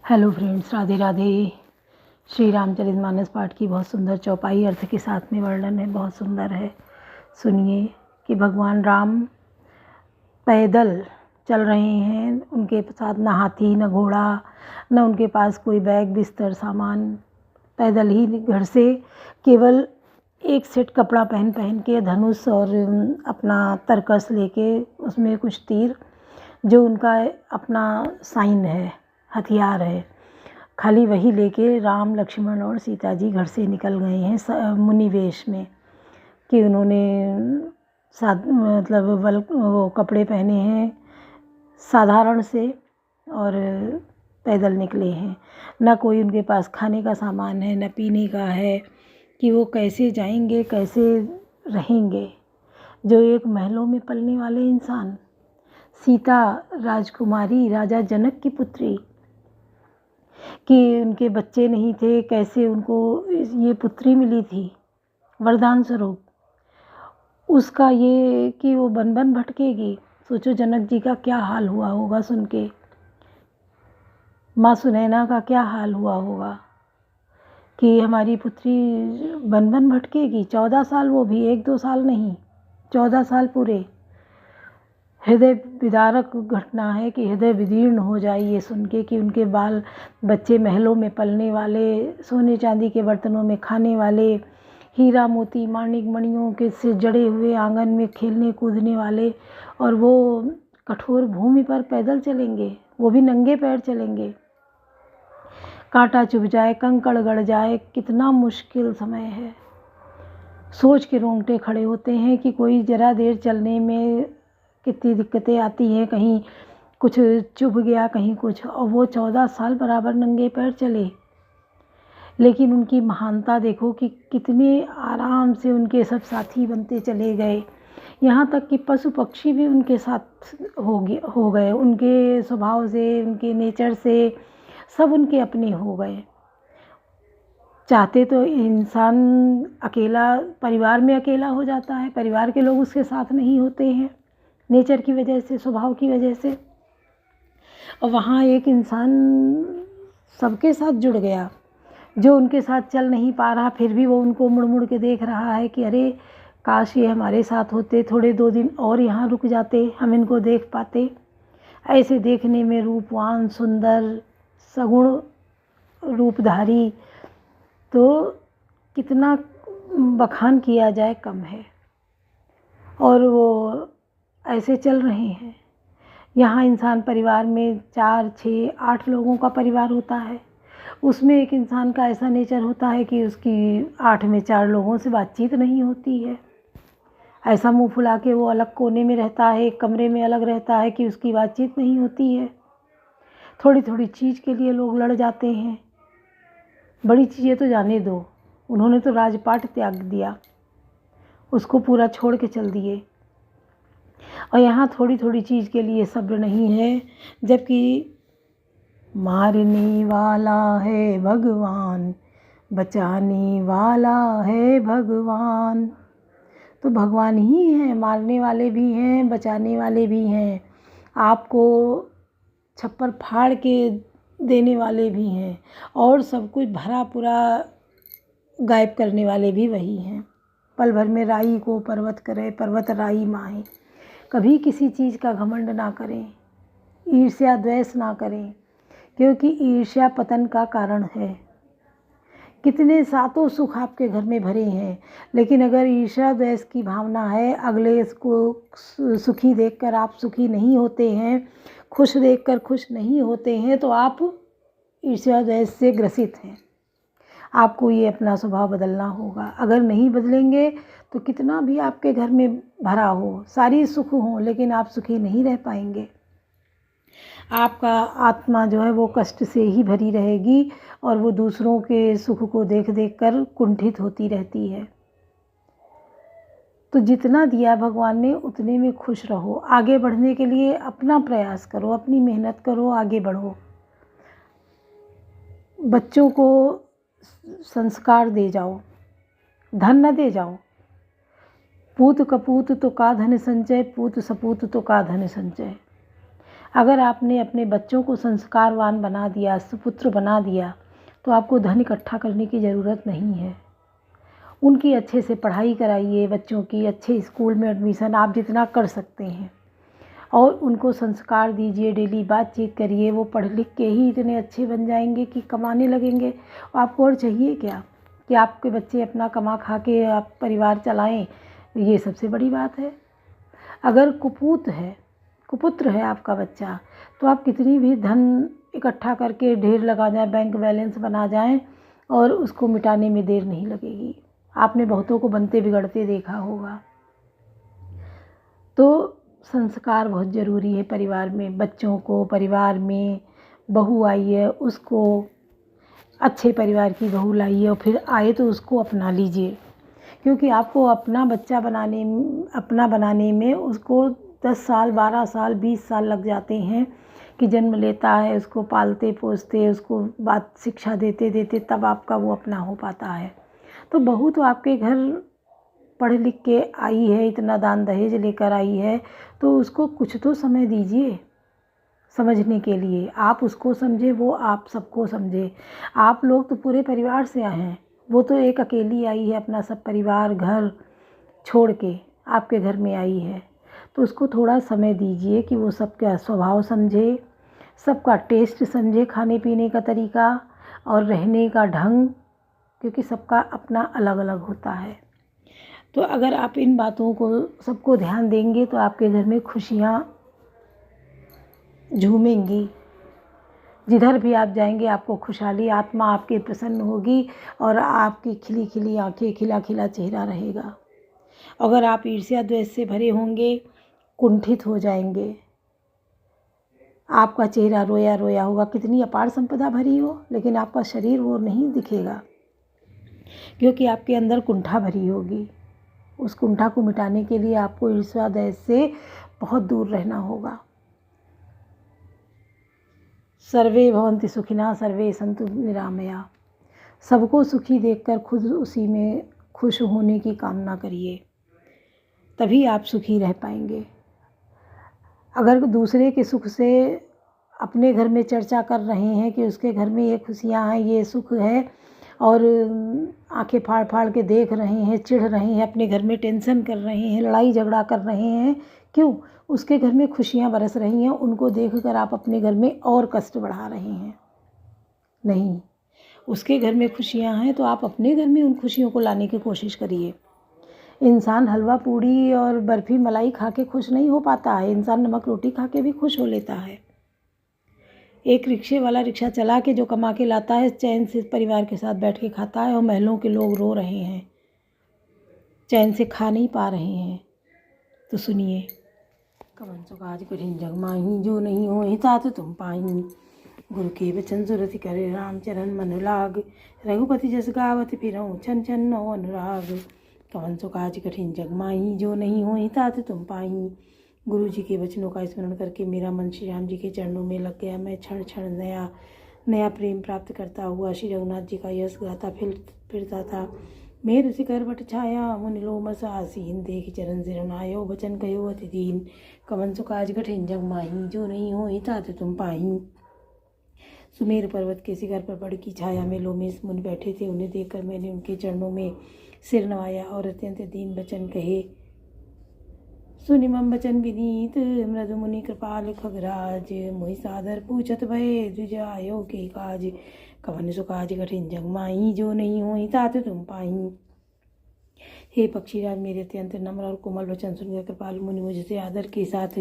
Hello friends, Radhe Radhe. Shri Ramcharitmanas पाठ की बहुत सुंदर चौपाई अर्थ के साथ में वर्णन है, बहुत सुंदर है। सुनिए कि भगवान राम पैदल चल रहे हैं। उनके साथ ना हाथी न घोड़ा, न उनके पास कोई बैग बिस्तर सामान। पैदल ही घर से केवल एक सेट कपड़ा पहन पहन के, धनुष और अपना तरकस लेके, उसमें कुछ तीर, जो उनका अपना साइन है, हथियार है, खाली वही लेके राम लक्ष्मण और सीता जी घर से निकल गए हैं मुनि वेश में। कि उन्होंने मतलब वो कपड़े पहने हैं साधारण से और पैदल निकले हैं। ना कोई उनके पास खाने का सामान है, न पीने का है, कि वो कैसे जाएंगे, कैसे रहेंगे। जो एक महलों में पलने वाले इंसान, सीता राजकुमारी, राजा जनक की पुत्री, कि उनके बच्चे नहीं थे, कैसे उनको ये पुत्री मिली थी वरदान स्वरूप, उसका ये कि वो बन बन भटकेगी। सोचो जनक जी का क्या हाल हुआ होगा सुन के, माँ सुनैना का क्या हाल हुआ होगा कि हमारी पुत्री बन बन भटकेगी। 14 साल, वो भी 1-2 साल नहीं, 14 साल पूरे। हृदय विदारक घटना है कि हृदय विदीर्ण हो जाए ये सुन के कि उनके बाल बच्चे महलों में पलने वाले, सोने चांदी के बर्तनों में खाने वाले, हीरा मोती माणिक मणियों के से जड़े हुए आंगन में खेलने कूदने वाले, और वो कठोर भूमि पर पैदल चलेंगे, वो भी नंगे पैर चलेंगे। कांटा चुभ जाए, कंकड़ गड़ जाए, कितना मुश्किल समय है। सोच के रोंगटे खड़े होते हैं कि कोई ज़रा देर चलने में कितनी दिक्कतें आती हैं, कहीं कुछ चुभ गया, कहीं कुछ, और वो 14 साल बराबर नंगे पैर चले। लेकिन उनकी महानता देखो कि कितने आराम से उनके सब साथी बनते चले गए। यहाँ तक कि पशु पक्षी भी उनके साथ हो गए, उनके स्वभाव से, उनके नेचर से, सब उनके अपने हो गए। चाहते तो इंसान अकेला, परिवार में अकेला हो जाता है, परिवार के लोग उसके साथ नहीं होते हैं, नेचर की वजह से, स्वभाव की वजह से। और वहाँ एक इंसान सबके साथ जुड़ गया, जो उनके साथ चल नहीं पा रहा, फिर भी वो उनको मुड़ मुड़ के देख रहा है कि अरे काश ये हमारे साथ होते, थोड़े 2 दिन और यहाँ रुक जाते, हम इनको देख पाते। ऐसे देखने में रूपवान, सुंदर, सगुण रूपधारी, तो कितना बखान किया जाए कम है। और वो ऐसे चल रहे हैं। यहाँ इंसान परिवार में 4, 6, 8 लोगों का परिवार होता है, उसमें एक इंसान का ऐसा नेचर होता है कि उसकी 8 में 4 लोगों से बातचीत नहीं होती है। ऐसा मुंह फुला के वो अलग कोने में रहता है, एक कमरे में अलग रहता है कि उसकी बातचीत नहीं होती है। थोड़ी थोड़ी चीज़ के लिए लोग लड़ जाते हैं, बड़ी चीज़ें तो जाने दो, उन्होंने तो राजपाट त्याग दिया, उसको पूरा छोड़ के चल दिए। और यहाँ थोड़ी थोड़ी चीज़ के लिए सब्र नहीं है, जबकि मारने वाला है भगवान, बचाने वाला है भगवान। तो भगवान ही हैं, मारने वाले भी हैं, बचाने वाले भी हैं, आपको छप्पर फाड़ के देने वाले भी हैं, और सब कुछ भरा पूरा गायब करने वाले भी वही हैं। पल भर में राई को पर्वत करे, पर्वत राई माहे। कभी किसी चीज़ का घमंड ना करें, ईर्ष्या द्वेष ना करें, क्योंकि ईर्ष्या पतन का कारण है। कितने सातों सुख आपके घर में भरे हैं, लेकिन अगर ईर्ष्या द्वेष की भावना है, अगले को सुखी देखकर आप सुखी नहीं होते हैं, खुश देखकर खुश नहीं होते हैं, तो आप ईर्ष्या द्वेष से ग्रसित हैं। आपको ये अपना स्वभाव बदलना होगा। अगर नहीं बदलेंगे तो कितना भी आपके घर में भरा हो, सारी सुख हो, लेकिन आप सुखी नहीं रह पाएंगे। आपका आत्मा जो है वो कष्ट से ही भरी रहेगी, और वो दूसरों के सुख को देख देख कर कुंठित होती रहती है। तो जितना दिया भगवान ने उतने में खुश रहो। आगे बढ़ने के लिए अपना प्रयास करो, अपनी मेहनत करो, आगे बढ़ो। बच्चों को संस्कार दे जाओ, धन न दे जाओ। पूत कपूत तो का धन संचय, पूत सपूत तो का धन संचय। अगर आपने अपने बच्चों को संस्कारवान बना दिया, सुपुत्र बना दिया, तो आपको धन इकट्ठा करने की ज़रूरत नहीं है। उनकी अच्छे से पढ़ाई कराइए, बच्चों की अच्छे स्कूल में एडमिशन आप जितना कर सकते हैं, और उनको संस्कार दीजिए, डेली बातचीत करिए। वो पढ़ लिख के ही इतने अच्छे बन जाएंगे कि कमाने लगेंगे। आपको और चाहिए क्या कि आपके बच्चे अपना कमा खा के आप परिवार चलाएं? ये सबसे बड़ी बात है। अगर कुपुत्र है आपका बच्चा, तो आप कितनी भी धन इकट्ठा करके ढेर लगा जाए, बैंक बैलेंस बना जाएं, और उसको मिटाने में देर नहीं लगेगी। आपने बहुतों को बनते बिगड़ते देखा होगा। तो संस्कार बहुत ज़रूरी है परिवार में। बच्चों को, परिवार में बहू आई है उसको अच्छे परिवार की बहू लाइए, और फिर आए तो उसको अपना लीजिए, क्योंकि आपको अपना बच्चा अपना बनाने में उसको 10 साल, 12 साल, 20 साल लग जाते हैं कि जन्म लेता है, उसको पालते पोसते, उसको बात शिक्षा देते देते तब आपका वो अपना हो पाता है। तो बहू तो आपके घर पढ़ लिख के आई है, इतना दान दहेज लेकर आई है, तो उसको कुछ तो समय दीजिए समझने के लिए। आप उसको समझे, वो आप सबको समझे। आप लोग तो पूरे परिवार से आए हैं, वो तो एक अकेली आई है, अपना सब परिवार घर छोड़ के आपके घर में आई है। तो उसको थोड़ा समय दीजिए कि वो सबका स्वभाव समझे, सबका टेस्ट समझे, खाने पीने का तरीका और रहने का ढंग, क्योंकि सबका अपना अलग अलग होता है। तो अगर आप इन बातों को सबको ध्यान देंगे तो आपके घर में खुशियाँ झूमेंगी। जिधर भी आप जाएंगे आपको खुशहाली, आत्मा आपकी प्रसन्न होगी, और आपकी खिली खिली आंखें, खिला खिला चेहरा रहेगा। अगर आप ईर्ष्या द्वेष से भरे होंगे, कुंठित हो जाएंगे, आपका चेहरा रोया रोया होगा। कितनी अपार संपदा भरी हो, लेकिन आपका शरीर वो नहीं दिखेगा, क्योंकि आपके अंदर कुंठा भरी होगी। उस कुंठा को मिटाने के लिए आपको ईर्ष्या द्वेष से बहुत दूर रहना होगा। सर्वे भवन्ति सुखिनः, सर्वे सन्तु निरामया। सबको सुखी देखकर खुद उसी में खुश होने की कामना करिए, तभी आप सुखी रह पाएंगे। अगर दूसरे के सुख से अपने घर में चर्चा कर रहे हैं कि उसके घर में ये खुशियाँ हैं, ये सुख है, और आंखें फाड़ फाड़ के देख रहे हैं, चिढ़ रहे हैं, अपने घर में टेंशन कर रहे हैं, लड़ाई झगड़ा कर रहे हैं, क्यों? उसके घर में खुशियाँ बरस रही हैं, उनको देखकर आप अपने घर में और कष्ट बढ़ा रहे हैं। नहीं, उसके घर में खुशियाँ हैं तो आप अपने घर में उन खुशियों को लाने की कोशिश करिए। इंसान हलवा पूड़ी और बर्फ़ी मलाई खा के खुश नहीं हो पाता है, इंसान नमक रोटी खा के भी खुश हो लेता है। एक रिक्शे वाला रिक्शा चला के जो कमा के लाता है, चैन से परिवार के साथ बैठ के खाता है, और महलों के लोग रो रहे हैं, चैन से खा नहीं पा रहे हैं। तो सुनिए, कवन सो काज कठिन जग माही, जो नहीं हो तात तुम पाई। गुरु के वचन सुरति करे, राम चरण मन लाग। रघुपति जस गावत फिरऊँ, छन छन नो अनुराग। कवन सो काज कठिन जग माही, जो नहीं हो तात तुम पाई। गुरु जी के वचनों का स्मरण करके मेरा मन श्री राम जी के चरणों में लग गया। मैं क्षण क्षण नया नया प्रेम प्राप्त करता हुआ श्री रघुनाथ जी का यश गाता फिरता था। मेर शिखर बट छाया, मुनि लोमस आसीन, देख चरण सिरनायो, बचन कयो अति दीन। कवन सो काज कठिन जग माही, जो नहीं हो तात तुम पाही। सुमेर पर्वत के शिखर पर बड़ की छाया में लोमेश मुनि बैठे थे। उन्हें देखकर मैंने उनके चरणों में सिर नवाया और अत्यंत दीन बचन कहे। सुनि मम बचन विनीत, मृदु मुनि कृपाल खगराज। मोहि सादर पूछत भय, द्विजायो के काज। कवन सो काज कठिन जग माही, जो नहीं हो तात तुम पाही। हे पक्षीराज, मेरे अत्यंत नम्र और कोमल वचन सुनकर कृपाल मुनि मुझसे आदर के साथ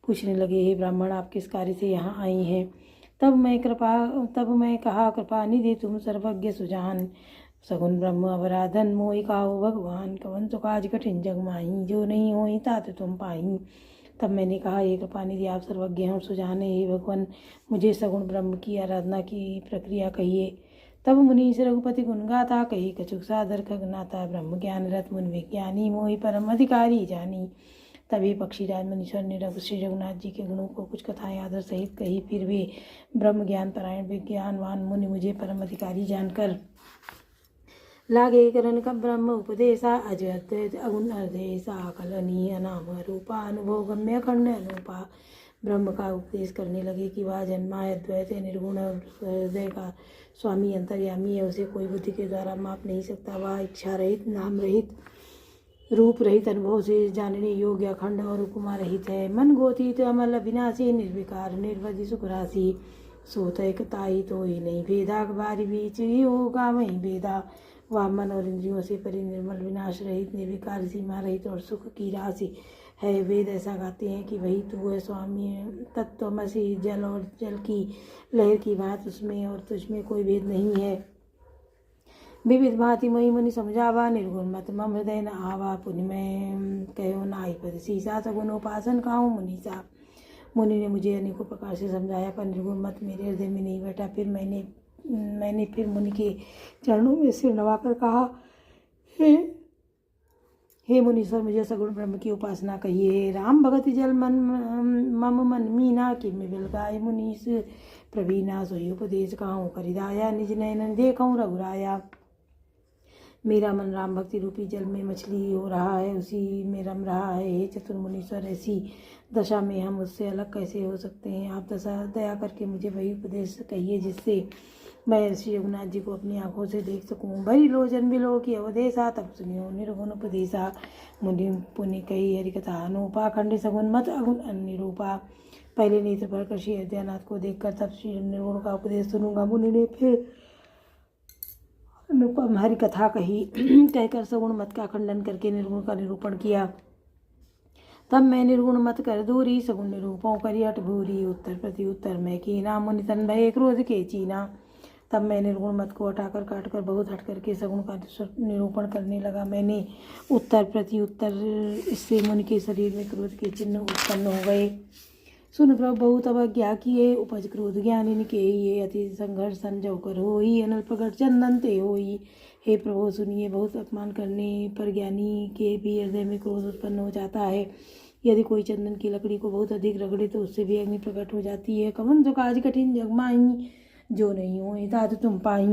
पूछने लगे, हे ब्राह्मण, आप किस कार्य से यहाँ आई हैं? तब मैं कहा, कृपा निधि तुम सर्वज्ञ सुजान, सगुन ब्रह्म अवराधन, मोहि काहू भगवान। कवन सो काज कठिन जग माही, जो नहीं हो तात तुम पाही। तब मैंने कहा, हे कृपा निधि, आप सर्वज्ञ हैं और सुजान हैं, हे भगवान, मुझे सगुण ब्रह्म की आराधना की प्रक्रिया कहिए। तब मुनि से रघुपति गुण गाता, कही कछुक सादर खगनाता। ब्रह्म ज्ञान रत मुनि विज्ञानी, मोहि परम अधिकारी जानी। तभी पक्षीराज मुनीश्वर ने श्री रघुनाथ जी के गुणों को कुछ कथाएं आदर सहित कही। फिर वे ब्रह्म ज्ञान परायण विज्ञानवान मुनि मुझे परम अधिकारी जानकर लागे करन का ब्रह्म उपदेशा, अजत अगुण अर्देशा, कलनीय नाम रूपा, अनुभव गम्य खंड अनुपा। ब्रह्म का उपदेश करने लगे कि वह जन्मा है, अद्वैत है, निर्गुण और हृदय का स्वामी अंतर्यामी है, उसे कोई बुद्धि के द्वारा माप नहीं सकता। वह इच्छा रहित, नाम रहित, रूप रहित, अनुभव से जानने योग्य, अखंड और उपमा रहित है। मन गोतीत अमल अविनाशी, निर्विकार निर्वधि सुख राशि, सोत एकता ही तो ही नहीं भेदा, बारी बीच ही होगा वहीं भेदा। वह मन और इंद्रियों से परि, निर्मल, विनाश रहित, निर्विकार, सीमा रहित और सुख की राशि है। वेद ऐसा गाते हैं कि वही तू है स्वामी तत्वमसि, जल और जल की लहर की बात उसमें और तुझमें कोई भेद नहीं है। विविध भांति मोहि मुनि समझावा, निर्गुण मत मम हृदय न आवा। पुनि मैं कहो नाहि पद सीसा, सगुन उपासन खाऊं मुनीसा। मुनि ने मुझे अनेकों प्रकार से समझाया, पर निर्गुण मत मेरे हृदय में नहीं बैठा। फिर मैंने फिर मुनि के चरणों में सिर नवाकर कहा, हे मुनीश्वर, मुझे सगुण ब्रह्म की उपासना कहिए। राम भगति जल मन मम मन मीना, कि मैं बिल गाय मुनीस प्रवीणा। सोई उपदेश कहूँ करिदाया, निज नयन देखूँ रघुराया। मेरा मन राम भक्ति रूपी जल में मछली हो रहा है, उसी में रम रहा है। हे चतुर मुनीश्वर, ऐसी दशा में हम उससे अलग कैसे हो सकते हैं। आप दया करके मुझे वही उपदेश कहिए जिससे मैं श्री रघुनाथ जी को अपनी आंखों से देख सकूं। भरी लोचन बिलो की अवदेशा, तब सुनियो निर्गुण उपदेशा। मुनि पुनि कही हरिकथा अनूपा, खंड सगुन मत अगुण अनिरूपा। पहले नेत्र पर कर श्री अयोध्यानाथ को देखकर तब श्री निर्गुण का उपदेश सुनूंगा। मुनि ने फिर अनुपम हरि कथा कही, कहकर सगुण मत का खंडन करके निर्गुण का निरूपण किया। तब मैं निर्गुण मत कर दूरी, सगुण निरूपण करी हट भूरी। उत्तर प्रति उत्तर मैं कीना, मुनि तन भय क्रोध के चीना। तब मैं निर्गुण मत को हटाकर काटकर बहुत हट करके सगुण का निरूपण करने लगा। मैंने उत्तर प्रति उत्तर, इससे मुनि के शरीर में क्रोध के चिन्ह उत्पन्न हो गए। सुन प्रभु बहुत अवज्ञा किए, उपज क्रोध ज्ञानी के ये। अति संघर्ष संजो कर होई, अनल प्रगट चंदन ते होई। हे प्रभु सुनिए, बहुत अपमान करने पर ज्ञानी के भी हृदय में क्रोध उत्पन्न हो जाता है। यदि कोई चंदन की लकड़ी को बहुत अधिक रगड़े तो उससे भी अग्नि प्रकट हो जाती है। कवन जो काज कठिन जगमाई, जो नहीं हो तात तुम पाई।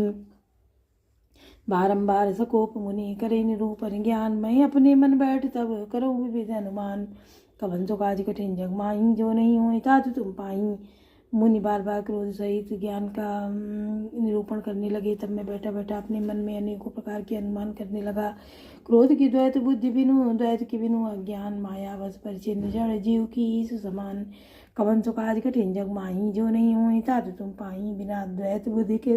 बारंबार सकोप मुनि करे निरूपण ज्ञान, मैं अपने मन बैठ तब करो विविध अनुमान। कवन जो काज कठिन जगमाई, जो नहीं हो तात तुम पाई। मुनि बार बार क्रोध सहित ज्ञान का निरूपण करने लगे। तब मैं बैठा बैठा अपने मन में अनेकों प्रकार के अनुमान करने लगा। क्रोध की द्वैत बुद्धि बिनु, द्वैत की बिनु अज्ञान, माया वश परिचिन्न जड़ जीव की ईस समान। कवन सो काज कठिन जग माही, जो नहीं हो तात तुम पाही। बिना द्वैत बुद्धि के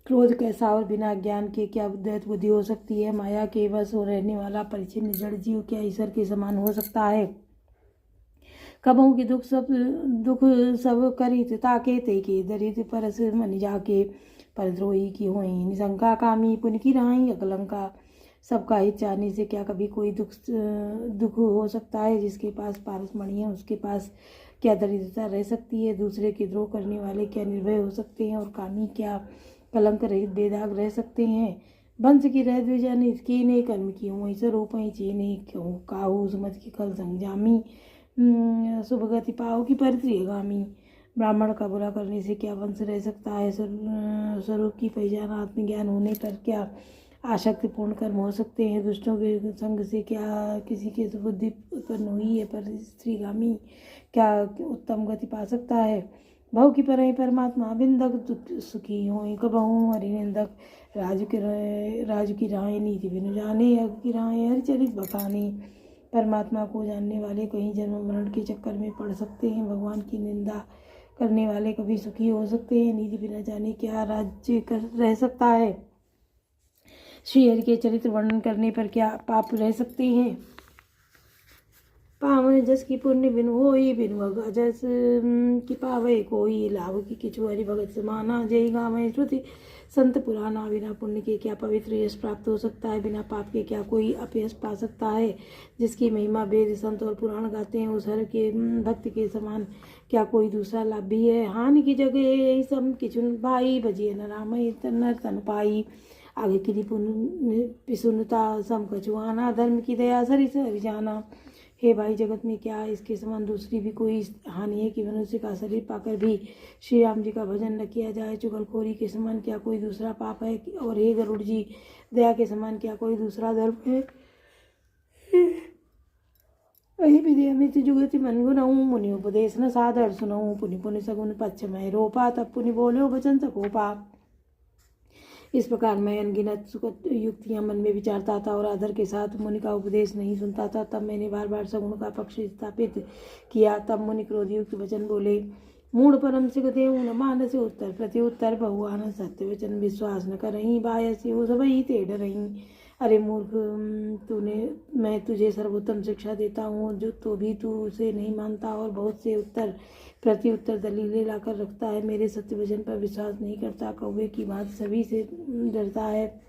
क्रोध कैसा और बिना ज्ञान के क्या द्वैत बुद्धि हो सकती है। माया के वश हो रहने वाला परिचिन्न जड़ जीव क्या ईश्वर के समान हो सकता है। कबहू की दुख सब करित ताके, ते के दरित परस मन जाके। परद्रोही की होई निशंका, कामी पुन की राई अकलंका। सबका हित चाहने से क्या कभी कोई दुख हो सकता है। जिसके पास पारसमणि है उसके पास क्या दरिद्रता रह सकती है। दूसरे के द्रोह करने वाले क्या निर्भय हो सकते हैं और कामी क्या कलंक रहित बेदाग रह सकते हैं। वंश की रह द्विजन कीने, कर्म की हुई स्वरूपई चीने। क्यों काहू सुमत की खल संग जामी, शुभ गति पाओ की परित्रियगामी। ब्राह्मण का बुरा करने से क्या वंश रह सकता है। स्वरूप की पहचान आत्मज्ञान होने पर क्या आसक्तिपूर्ण कर्म हो सकते हैं। दुष्टों के संग से क्या किसी की बुद्धि उत्पन्न हुई है, पर स्त्रीगामी क्या उत्तम गति पा सकता है। भव की परई परमात्मा बिंदक, सुखी होई कबहू हरिनिंदक। राजू की राय नीति बिनु जाने, अग की राय हरिचरित बखाने। परमात्मा को जानने वाले कहीं जन्म मरण के चक्कर में पड़ सकते हैं। भगवान की निंदा करने वाले कभी सुखी हो सकते हैं। नीति बिना जाने क्या राज्य कर रह सकता है। श्री हरि के चरित्र वर्णन करने पर क्या पाप रह सकते हैं। पावन जस की पुण्य बिनु होई, बिनु जस की पावे कोई। लाभ की किछु हरि भगत समाना, जय गावे श्रुति संत पुराना। बिना पुण्य के क्या पवित्र यश प्राप्त हो सकता है। बिना पाप के क्या कोई अपयश पा सकता है। जिसकी महिमा वेद संत और पुराण गाते हैं, उस हर के भक्त के समान क्या कोई दूसरा लाभ भी है। हानि की जगह यही सब किचुन भाई, भजिए न राम नर तन पाई। आगे की पिसुनता सम कछुआना, धर्म की दया सरि सरि जाना। हे भाई, जगत में क्या इसके समान दूसरी भी कोई हानि है कि मनुष्य का शरीर पाकर भी श्री राम जी का भजन न किया जाए। चुगलखोरी के समान क्या कोई दूसरा पाप है। और हे गरुड़ जी, दया के समान क्या कोई दूसरा धर्म है। अहि विधेयमिति जुगति मन गुनऊँ मुनि उपदेश न सादर सुनऊँ पुनि पुनि सगुन पक्ष में रोपा तब पुनि बोल्यो वचन सकोपा। इस प्रकार मैं अनगिनत सुखद युक्तियाँ मन में विचारता था और आदर के साथ मुनि का उपदेश नहीं सुनता था। तब मैंने बार बार सगुन का पक्ष स्थापित किया। तब मुनि क्रोधयुक्त वचन बोले, मूढ़ परम सिख देव न मानस उत्तर प्रत्युत्तर बहुआन सत्य वचन विश्वास न करहीं बायसी हो सबही ते डरहीं। अरे मूर्ख, मैं तुझे सर्वोत्तम शिक्षा देता हूँ जो तो भी तू उसे नहीं मानता और बहुत से उत्तर प्रत्युत्तर दलीलें लाकर रखता है। मेरे सत्य वचन पर विश्वास नहीं करता, कौवे की बात सभी से डरता है।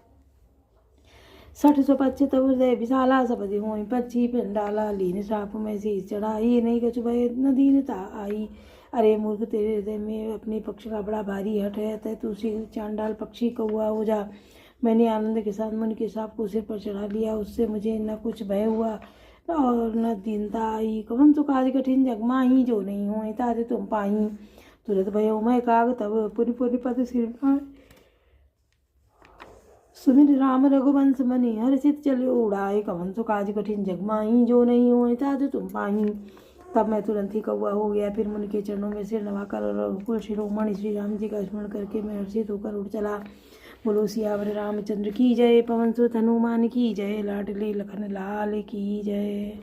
सठ सुपच्छ तब हृदय विशाला सपदि होई पक्षी पंडाला लीन श्राप में से चढ़ाई नहीं कछु भय न दीनता आई। अरे मूर्ख, तेरे हृदय में अपने पक्ष का बड़ा भारी हट है, अतः तू चांडाल पक्षी कौआ हो जा। मैंने आनंद के साथ मुनि के सांप को सिर पर चढ़ा लिया, उससे मुझे न कुछ भय हुआ और न दीनता आई। कवन तो काज कठिन जग माही जो नहीं हो ताते तुम पाही। तुरंत भयो मैं काग तब पुनि पुनि पद सिर सुमिर राम रघुवंश मनि हर्षित चले उड़ाए। कवन सो काज कठिन जग माही जो नहीं हो ताते तुम पाही। तब मैं तुरंत ही कौआ हो गया। फिर मुनि के चरणों में सिर नवाकर और रघुकुल शिरोमणि श्री राम जी का स्मरण करके मैं हर्षित होकर उड़ चला। बोलो सियावर रामचंद्र की जय, पवन सुत हनुमान की जय, लाडले लखन लाल की जय।